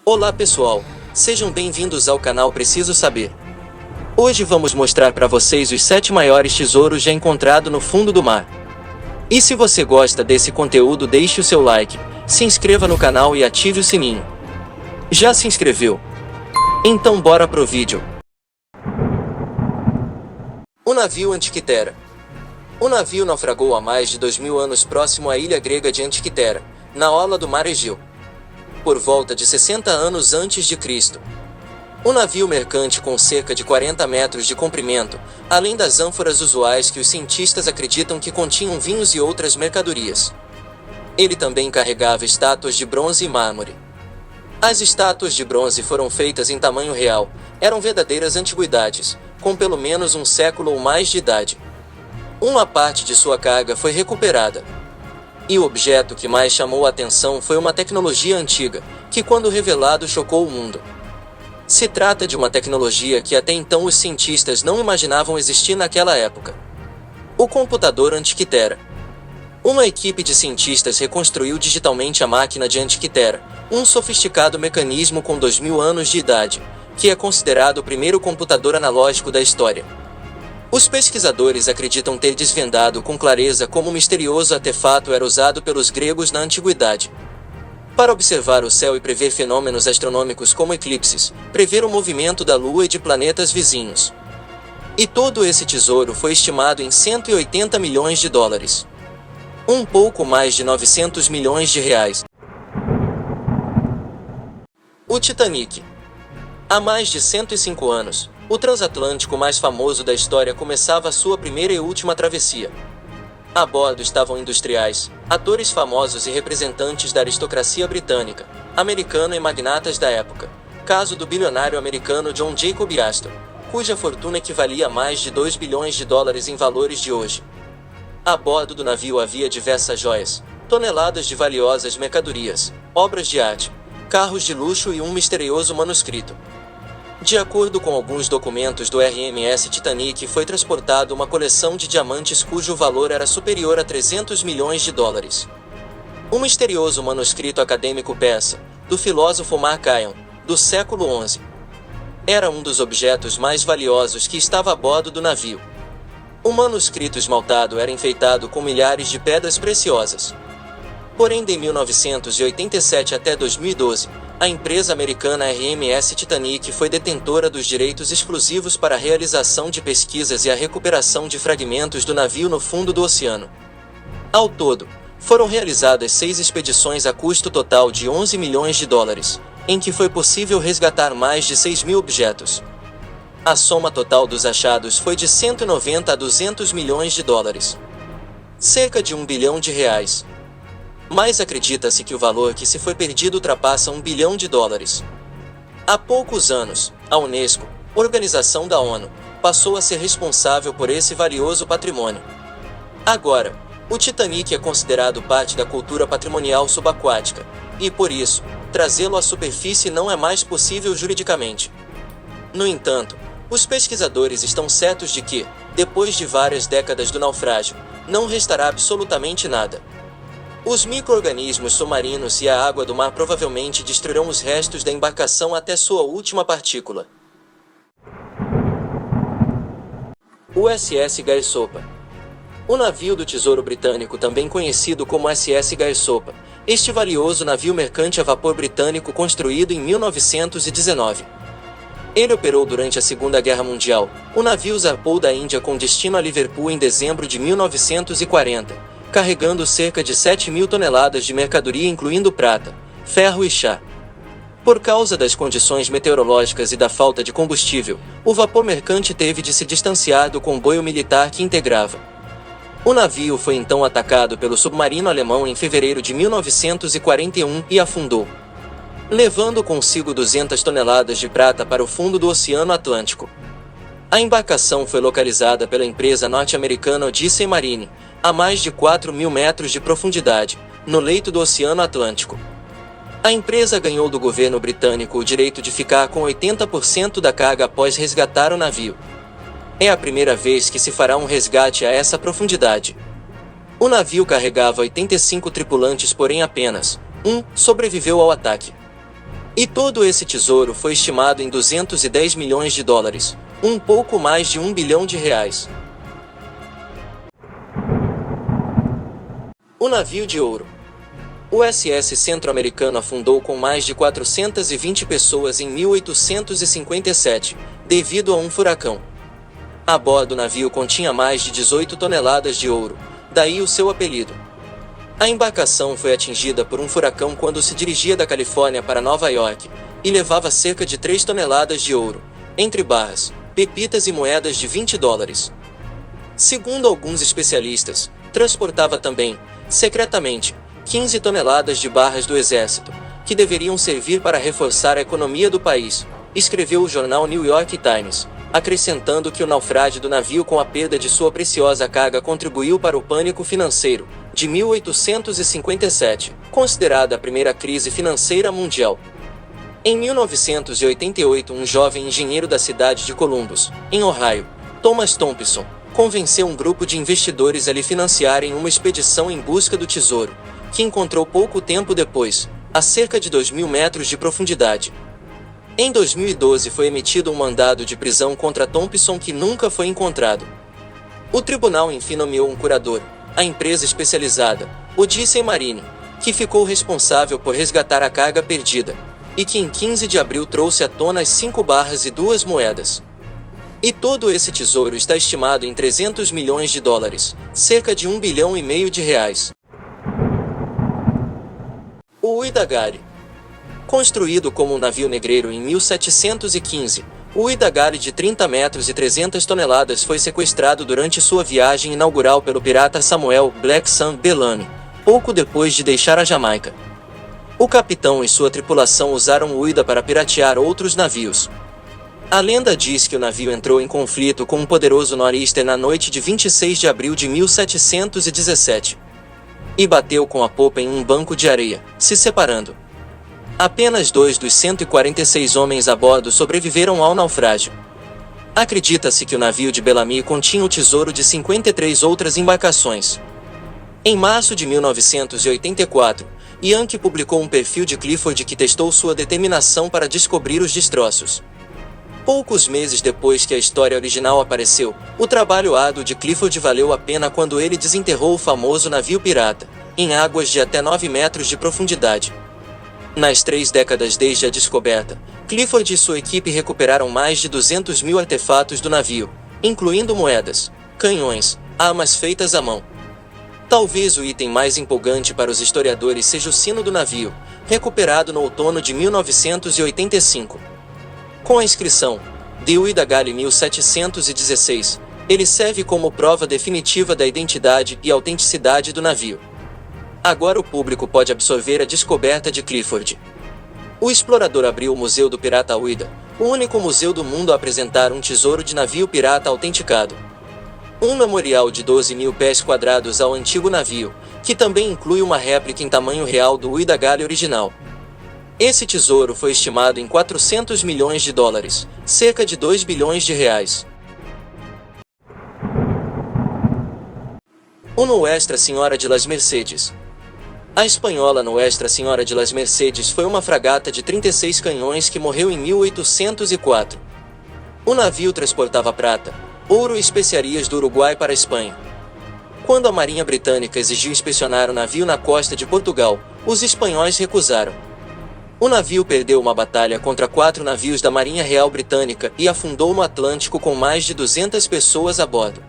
Olá pessoal, sejam bem-vindos ao canal Preciso Saber. Hoje vamos mostrar para vocês os 7 maiores tesouros já encontrados no fundo do mar. E se você gosta desse conteúdo, deixe o seu like, se inscreva no canal e ative o sininho. Já se inscreveu? Então bora pro vídeo. O navio Antiquitera. O navio naufragou há mais de 2000 anos próximo à ilha grega de Antiquitera, na orla do mar Egeu, por volta de 60 anos antes de Cristo. Um navio mercante com cerca de 40 metros de comprimento, além das ânforas usuais que os cientistas acreditam que continham vinhos e outras mercadorias. Ele também carregava estátuas de bronze e mármore. As estátuas de bronze foram feitas em tamanho real, eram verdadeiras antiguidades, com pelo menos um século ou mais de idade. Uma parte de sua carga foi recuperada. E o objeto que mais chamou a atenção foi uma tecnologia antiga, que quando revelado chocou o mundo. Se trata de uma tecnologia que até então os cientistas não imaginavam existir naquela época. O computador Antiquitera. Uma equipe de cientistas reconstruiu digitalmente a máquina de Antiquitera, um sofisticado mecanismo com 2000 anos de idade, que é considerado o primeiro computador analógico da história. Os pesquisadores acreditam ter desvendado com clareza como o misterioso artefato era usado pelos gregos na antiguidade para observar o céu e prever fenômenos astronômicos como eclipses, prever o movimento da Lua e de planetas vizinhos. E todo esse tesouro foi estimado em 180 milhões de dólares. Um pouco mais de 900 milhões de reais. O Titanic. Há mais de 105 anos, o transatlântico mais famoso da história começava sua primeira e última travessia. A bordo estavam industriais, atores famosos e representantes da aristocracia britânica, americana e magnatas da época. Caso do bilionário americano John Jacob Astor, cuja fortuna equivalia a mais de 2 bilhões de dólares em valores de hoje. A bordo do navio havia diversas joias, toneladas de valiosas mercadorias, obras de arte, carros de luxo e um misterioso manuscrito. De acordo com alguns documentos do RMS Titanic, foi transportado uma coleção de diamantes cujo valor era superior a 300 milhões de dólares. Um misterioso manuscrito acadêmico persa, do filósofo Marcion, do século XI. Era um dos objetos mais valiosos que estava a bordo do navio. O manuscrito esmaltado era enfeitado com milhares de pedras preciosas. Porém, de 1987 até 2012, a empresa americana RMS Titanic foi detentora dos direitos exclusivos para a realização de pesquisas e a recuperação de fragmentos do navio no fundo do oceano. Ao todo, foram realizadas 6 expedições a custo total de 11 milhões de dólares, em que foi possível resgatar mais de 6 mil objetos. A soma total dos achados foi de 190 a 200 milhões de dólares. Cerca de 1 bilhão de reais. Mas acredita-se que o valor que se foi perdido ultrapassa 1 bilhão de dólares. Há poucos anos, a Unesco, organização da ONU, passou a ser responsável por esse valioso patrimônio. Agora, o Titanic é considerado parte da cultura patrimonial subaquática, e por isso, trazê-lo à superfície não é mais possível juridicamente. No entanto, os pesquisadores estão certos de que, depois de várias décadas do naufrágio, não restará absolutamente nada. Os micro-organismos submarinos e a água do mar provavelmente destruirão os restos da embarcação até sua última partícula. O SS Gairsopa. O navio do Tesouro Britânico, também conhecido como SS Gairsopa, este valioso navio mercante a vapor britânico construído em 1919. Ele operou durante a Segunda Guerra Mundial. O navio zarpou da Índia com destino a Liverpool em dezembro de 1940. Carregando cerca de 7 mil toneladas de mercadoria incluindo prata, ferro e chá. Por causa das condições meteorológicas e da falta de combustível, o vapor mercante teve de se distanciar do comboio militar que integrava. O navio foi então atacado pelo submarino alemão em fevereiro de 1941 e afundou, levando consigo 200 toneladas de prata para o fundo do Oceano Atlântico. A embarcação foi localizada pela empresa norte-americana Odyssey Marine, a mais de 4 mil metros de profundidade, no leito do Oceano Atlântico. A empresa ganhou do governo britânico o direito de ficar com 80% da carga após resgatar o navio. É a primeira vez que se fará um resgate a essa profundidade. O navio carregava 85 tripulantes, porém apenas um sobreviveu ao ataque. E todo esse tesouro foi estimado em 210 milhões de dólares, um pouco mais de R$ 1 bilhão. O navio de ouro. O SS Centro-Americano afundou com mais de 420 pessoas em 1857, devido a um furacão. A bordo do navio continha mais de 18 toneladas de ouro, daí o seu apelido. A embarcação foi atingida por um furacão quando se dirigia da Califórnia para Nova York, e levava cerca de 3 toneladas de ouro, entre barras, pepitas e moedas de 20 dólares. Segundo alguns especialistas, transportava também, secretamente, 15 toneladas de barras do exército, que deveriam servir para reforçar a economia do país, escreveu o jornal New York Times, acrescentando que o naufrágio do navio com a perda de sua preciosa carga contribuiu para o pânico financeiro de 1857, considerada a primeira crise financeira mundial. Em 1988, um jovem engenheiro da cidade de Columbus, em Ohio, Thomas Thompson, convenceu um grupo de investidores a lhe financiarem uma expedição em busca do tesouro, que encontrou pouco tempo depois, a cerca de 2.000 metros de profundidade. Em 2012 foi emitido um mandado de prisão contra Thompson que nunca foi encontrado. O tribunal enfim nomeou um curador, a empresa especializada, Odyssey Marine, que ficou responsável por resgatar a carga perdida, e que em 15 de abril trouxe à tona as 5 barras e 2 moedas. E todo esse tesouro está estimado em 300 milhões de dólares, cerca de R$ 1,5 bilhão. O Uidagari. Construído como um navio negreiro em 1715, o Uidagari de 30 metros e 300 toneladas foi sequestrado durante sua viagem inaugural pelo pirata Samuel Black Sam Bellamy, pouco depois de deixar a Jamaica. O capitão e sua tripulação usaram o Uida para piratear outros navios. A lenda diz que o navio entrou em conflito com um poderoso nor'easter na noite de 26 de abril de 1717. E bateu com a popa em um banco de areia, se separando. Apenas 2 dos 146 homens a bordo sobreviveram ao naufrágio. Acredita-se que o navio de Bellamy continha o tesouro de 53 outras embarcações. Em março de 1984, Yankee publicou um perfil de Clifford que testou sua determinação para descobrir os destroços. Poucos meses depois que a história original apareceu, o trabalho árduo de Clifford valeu a pena quando ele desenterrou o famoso navio pirata, em águas de até 9 metros de profundidade. Nas 3 décadas desde a descoberta, Clifford e sua equipe recuperaram mais de 200 mil artefatos do navio, incluindo moedas, canhões, armas feitas à mão. Talvez o item mais empolgante para os historiadores seja o sino do navio, recuperado no outono de 1985. Com a inscrição de Uidagari 1716, ele serve como prova definitiva da identidade e autenticidade do navio. Agora o público pode absorver a descoberta de Clifford. O explorador abriu o Museu do Pirata Uida, o único museu do mundo a apresentar um tesouro de navio pirata autenticado. Um memorial de 12 mil pés quadrados ao antigo navio, que também inclui uma réplica em tamanho real do Uidagari original. Esse tesouro foi estimado em 400 milhões de dólares, cerca de 2 bilhões de reais. O Nuestra Senhora de las Mercedes. A espanhola Nuestra Senhora de las Mercedes foi uma fragata de 36 canhões que morreu em 1804. O navio transportava prata, ouro e especiarias do Uruguai para a Espanha. Quando a Marinha Britânica exigiu inspecionar o navio na costa de Portugal, os espanhóis recusaram. O navio perdeu uma batalha contra 4 navios da Marinha Real Britânica e afundou no Atlântico com mais de 200 pessoas a bordo.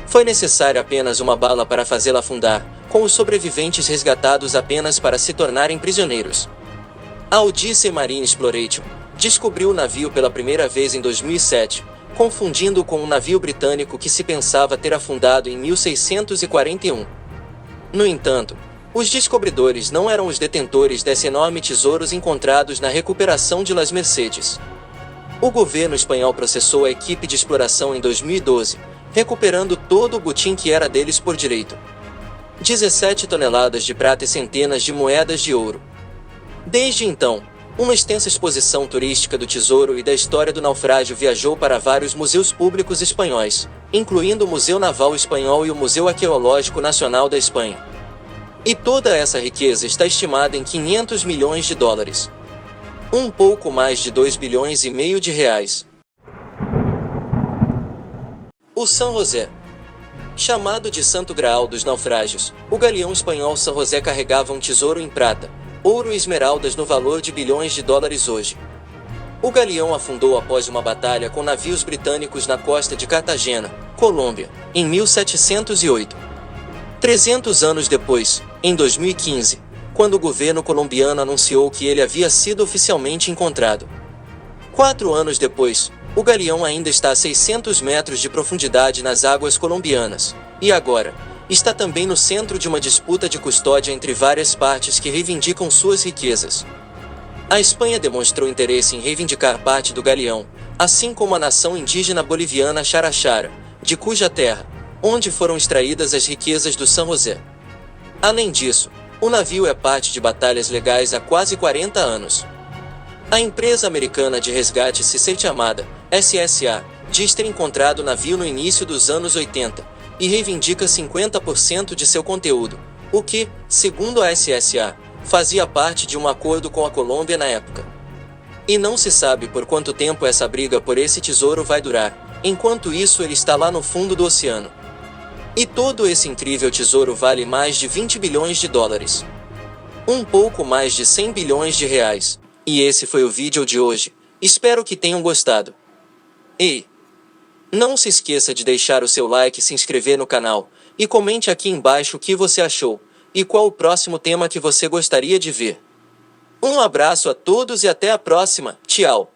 Foi necessária apenas uma bala para fazê-la afundar, com os sobreviventes resgatados apenas para se tornarem prisioneiros. A Odyssey Marine Exploration descobriu o navio pela primeira vez em 2007, confundindo-o com um navio britânico que se pensava ter afundado em 1641. No entanto, os descobridores não eram os detentores desse enorme tesouros encontrados na recuperação de Las Mercedes. O governo espanhol processou a equipe de exploração em 2012, recuperando todo o botim que era deles por direito. 17 toneladas de prata e centenas de moedas de ouro. Desde então, uma extensa exposição turística do tesouro e da história do naufrágio viajou para vários museus públicos espanhóis, incluindo o Museu Naval Espanhol e o Museu Arqueológico Nacional da Espanha. E toda essa riqueza está estimada em 500 milhões de dólares. Um pouco mais de 2 bilhões e meio de reais. O San José. Chamado de Santo Graal dos naufrágios, o galeão espanhol San José carregava um tesouro em prata, ouro e esmeraldas no valor de bilhões de dólares hoje. O galeão afundou após uma batalha com navios britânicos na costa de Cartagena, Colômbia, em 1708. 300 anos depois, em 2015, quando o governo colombiano anunciou que ele havia sido oficialmente encontrado. 4 anos depois, o galeão ainda está a 600 metros de profundidade nas águas colombianas, e agora, está também no centro de uma disputa de custódia entre várias partes que reivindicam suas riquezas. A Espanha demonstrou interesse em reivindicar parte do galeão, assim como a nação indígena boliviana Xara-Xara, de cuja terra, onde foram extraídas as riquezas do San José. Além disso, o navio é parte de batalhas legais há quase 40 anos. A empresa americana de resgate Society Armada, SSA, diz ter encontrado o navio no início dos anos 80, e reivindica 50% de seu conteúdo, o que, segundo a SSA, fazia parte de um acordo com a Colômbia na época. E não se sabe por quanto tempo essa briga por esse tesouro vai durar, enquanto isso ele está lá no fundo do oceano. E todo esse incrível tesouro vale mais de 20 bilhões de dólares. Um pouco mais de 100 bilhões de reais. E esse foi o vídeo de hoje. Espero que tenham gostado. Ei! Não se esqueça de deixar o seu like e se inscrever no canal, e comente aqui embaixo o que você achou, e qual o próximo tema que você gostaria de ver. Um abraço a todos e até a próxima, tchau!